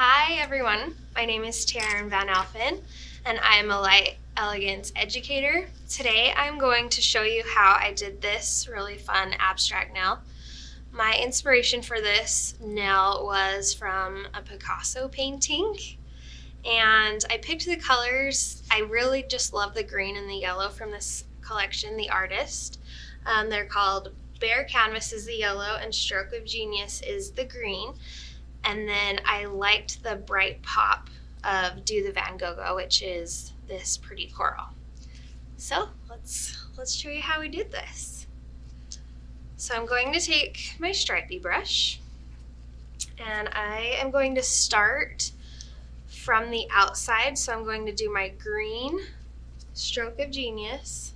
Hi everyone, my name is Taryn VanAlfen and I am a Light Elegance educator. Today I'm going to show you how I did this really fun abstract nail. My inspiration for this nail was from a Picasso painting, and I picked the colors. I really just love the green and the yellow from this collection, The Artist. They're called Bare Canvas is the yellow and Stroke of Genius is the green. And then I liked the bright pop of Do the Van Gogh, which is this pretty coral. So let's show you how we did this. So I'm going to take my stripey brush and I am going to start from the outside. So I'm going to do my green Stroke of Genius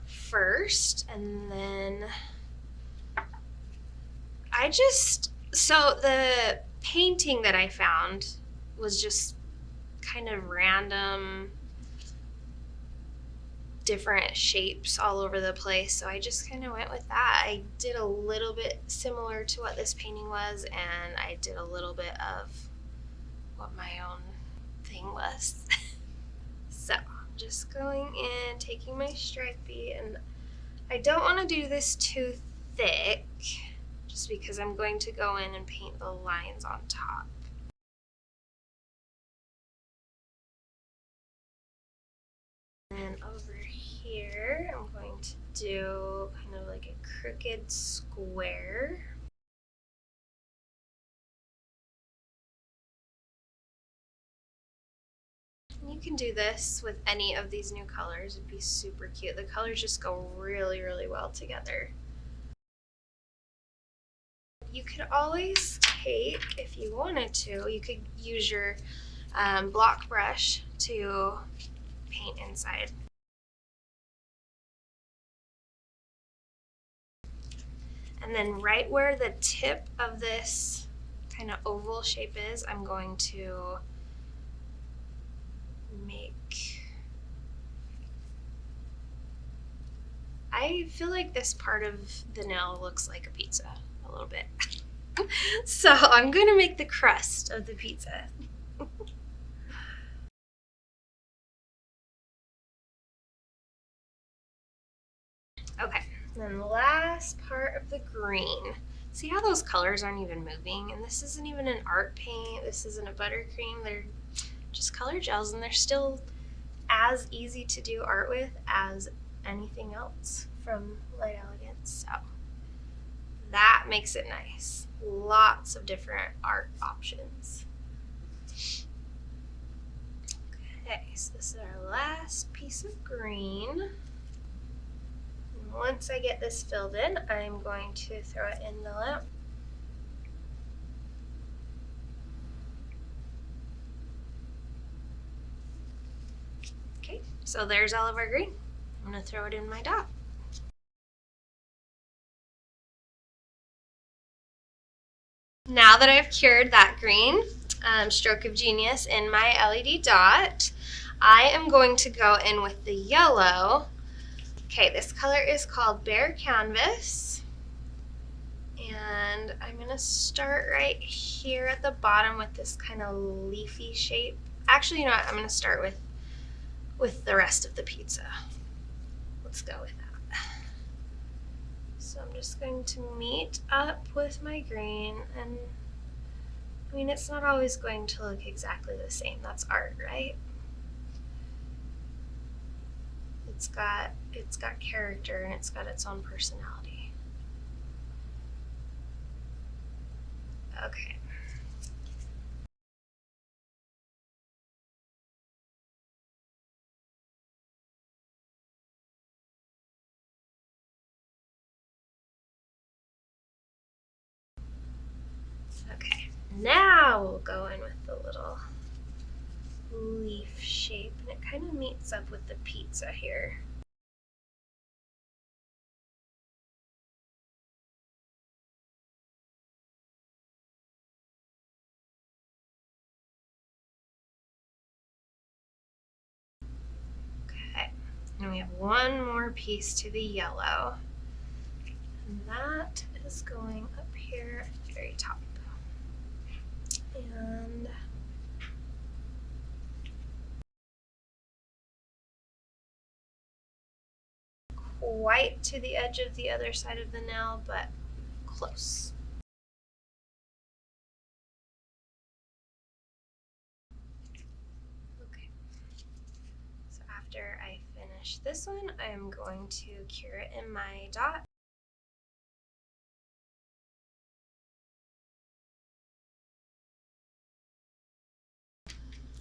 first, and then so the painting that I found was just kind of random, different shapes all over the place, so I just kind of went with that. I did a little bit similar to what this painting was, and I did a little bit of what my own thing was. So I'm just going in, taking my stripey, and I don't want to do this too thick, just because I'm going to go in and paint the lines on top. And over here, I'm going to do kind of like a crooked square. You can do this with any of these new colors. It'd be super cute. The colors just go really, really well together. You could always take, if you wanted to, you could use your block brush to paint inside. And then right where the tip of this kind of oval shape is, I'm going to I feel like this part of the nail looks like a pizza a little bit. So I'm going to make the crust of the pizza. Okay, and then the last part of the green. See how those colors aren't even moving? And this isn't even an art paint. This isn't a buttercream. They're just color gels, and they're still as easy to do art with as anything else from Light Elegance. So that makes it nice. Lots of different art options. Okay, so this is our last piece of green. And once I get this filled in, I'm going to throw it in the lamp. Okay, so there's all of our green. I'm going to throw it in my dot. Now that I've cured that green Stroke of Genius in my LED dot, I am going to go in with the yellow. Okay, this color is called Bare Canvas, and I'm going to start right here at the bottom with this kind of leafy shape. Actually, you know what? I'm going to start with the rest of the pizza. Let's go with that. So I'm just going to meet up with my green, and I mean, it's not always going to look exactly the same. That's art, right? It's got character, and it's got its own personality. Okay. Okay, now we'll go in with the little leaf shape, and it kind of meets up with the pizza here. Okay, and we have one more piece to the yellow, and that is going up here at the very top. And quite to the edge of the other side of the nail, but close. Okay, so after I finish this one, I'm going to cure it in my dot.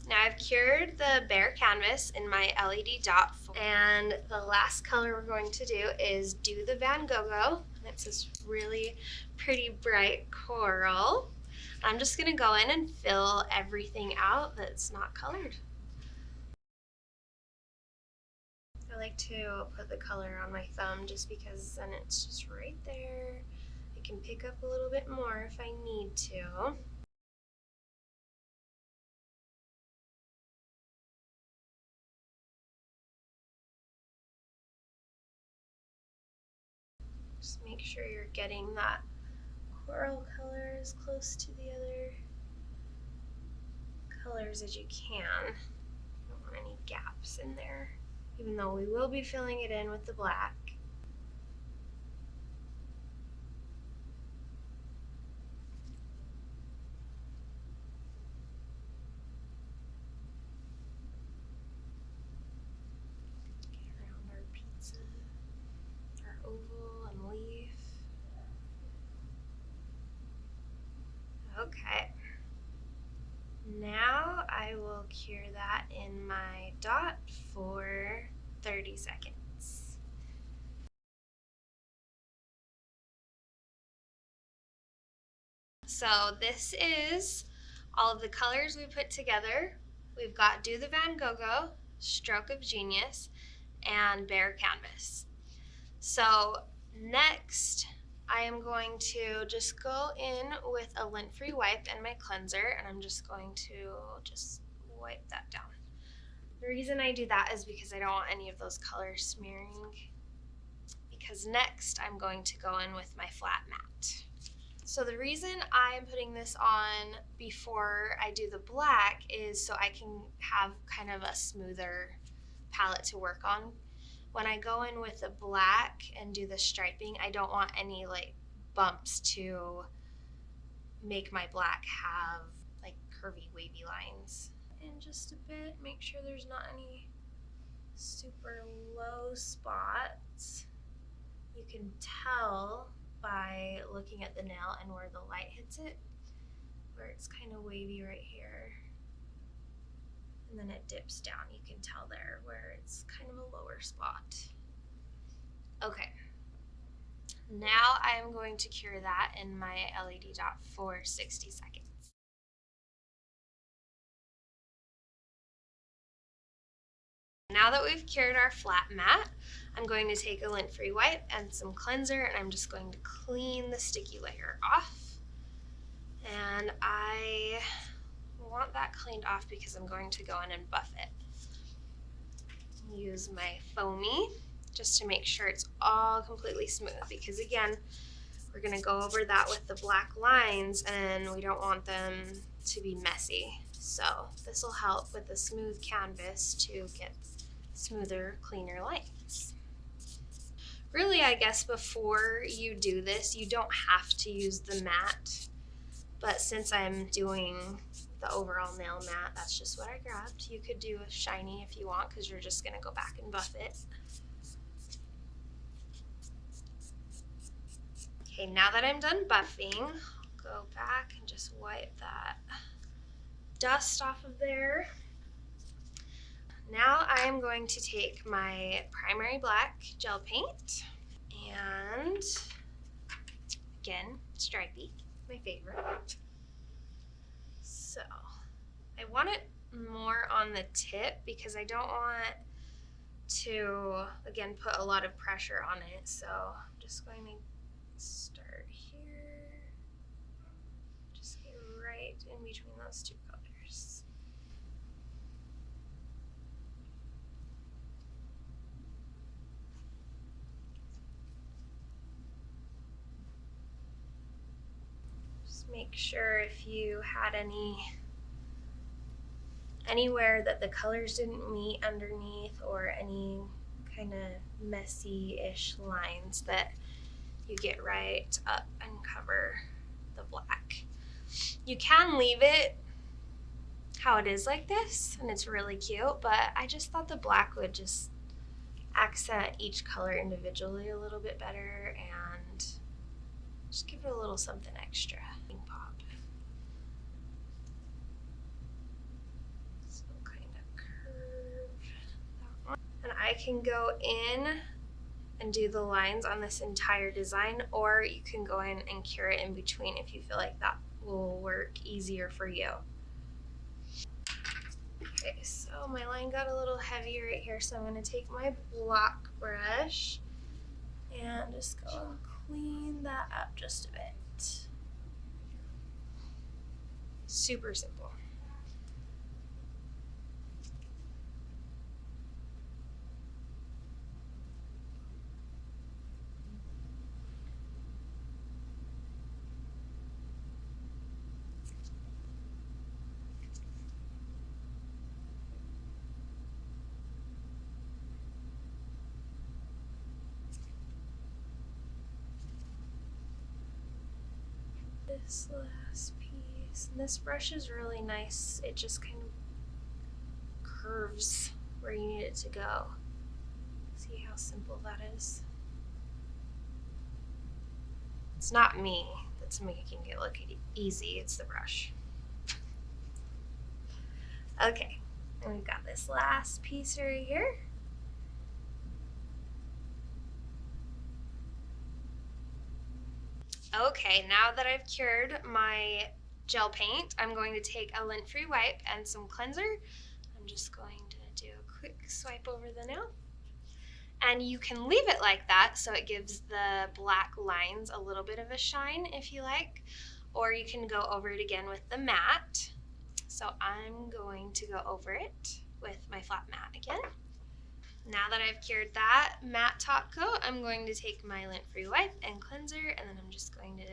Now I've cured the bare canvas in my LED dot, and the last color we're going to do is Do the Van Gogh. It's this really pretty bright coral. I'm just gonna go in and fill everything out that's not colored. I like to put the color on my thumb just because then it's just right there. I can pick up a little bit more if I need to. Just make sure you're getting that coral color as close to the other colors as you can. Don't want any gaps in there, even though we will be filling it in with the black. Get around our pizza, our oval and leaf. Okay. Now I will cure that in my dot for 30 seconds. So this is all of the colors we put together. We've got Do the Van Gogh, Stroke of Genius, and Bare Canvas. So next, I am going to just go in with a lint-free wipe and my cleanser, and I'm just going to just wipe that down. The reason I do that is because I don't want any of those colors smearing, because next I'm going to go in with my flat mat. So the reason I'm putting this on before I do the black is so I can have kind of a smoother palette to work on. When I go in with the black and do the striping, I don't want any like bumps to make my black have like curvy wavy lines. And just a bit, make sure there's not any super low spots. You can tell by looking at the nail and where the light hits it, where it's kind of wavy right here. And then it dips down. You can tell there where it's kind of a lower spot. Okay. Now I'm going to cure that in my LED dot for 60 seconds. Now that we've cured our flat mat, I'm going to take a lint-free wipe and some cleanser, and I'm just going to clean the sticky layer off. And I want that cleaned off because I'm going to go in and buff it. Use my foamy just to make sure it's all completely smooth, because again, we're going to go over that with the black lines and we don't want them to be messy. So this will help with the smooth canvas to get smoother, cleaner lines. Really, I guess before you do this, you don't have to use the mat, but since I'm doing the overall nail mat, that's just what I grabbed. You could do a shiny if you want, because you're just going to go back and buff it. Okay, now that I'm done buffing, I'll go back and just wipe that dust off of there. Now I'm going to take my primary black gel paint and, again, stripey, my favorite. So I want it more on the tip because I don't want to, again, put a lot of pressure on it. So I'm just going to start here, just get right in between those two colors. Just make sure if you had anywhere that the colors didn't meet underneath, or any kind of messy-ish lines that you get right up and cover the black. You can leave it how it is like this, and it's really cute, but I just thought the black would just accent each color individually a little bit better and just give it a little something extra. Pop. So kind of curve that one. And I can go in and do the lines on this entire design, or you can go in and cure it in between if you feel like that will work easier for you. Okay, so my line got a little heavy right here, so I'm going to take my block brush and just go and clean that up just a bit. Super simple. This last piece, and this brush is really nice. It just kind of curves where you need it to go. See how simple that is? It's not me that's making it look easy, it's the brush. Okay, and we've got this last piece right here. Okay, now that I've cured my gel paint, I'm going to take a lint-free wipe and some cleanser. I'm just going to do a quick swipe over the nail. And you can leave it like that so it gives the black lines a little bit of a shine if you like, or you can go over it again with the matte. So I'm going to go over it with my flat matte again. Now that I've cured that matte top coat, I'm going to take my lint-free wipe and cleanser, and then I'm just going to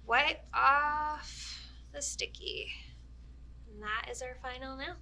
wipe off the sticky. And that is our final nail.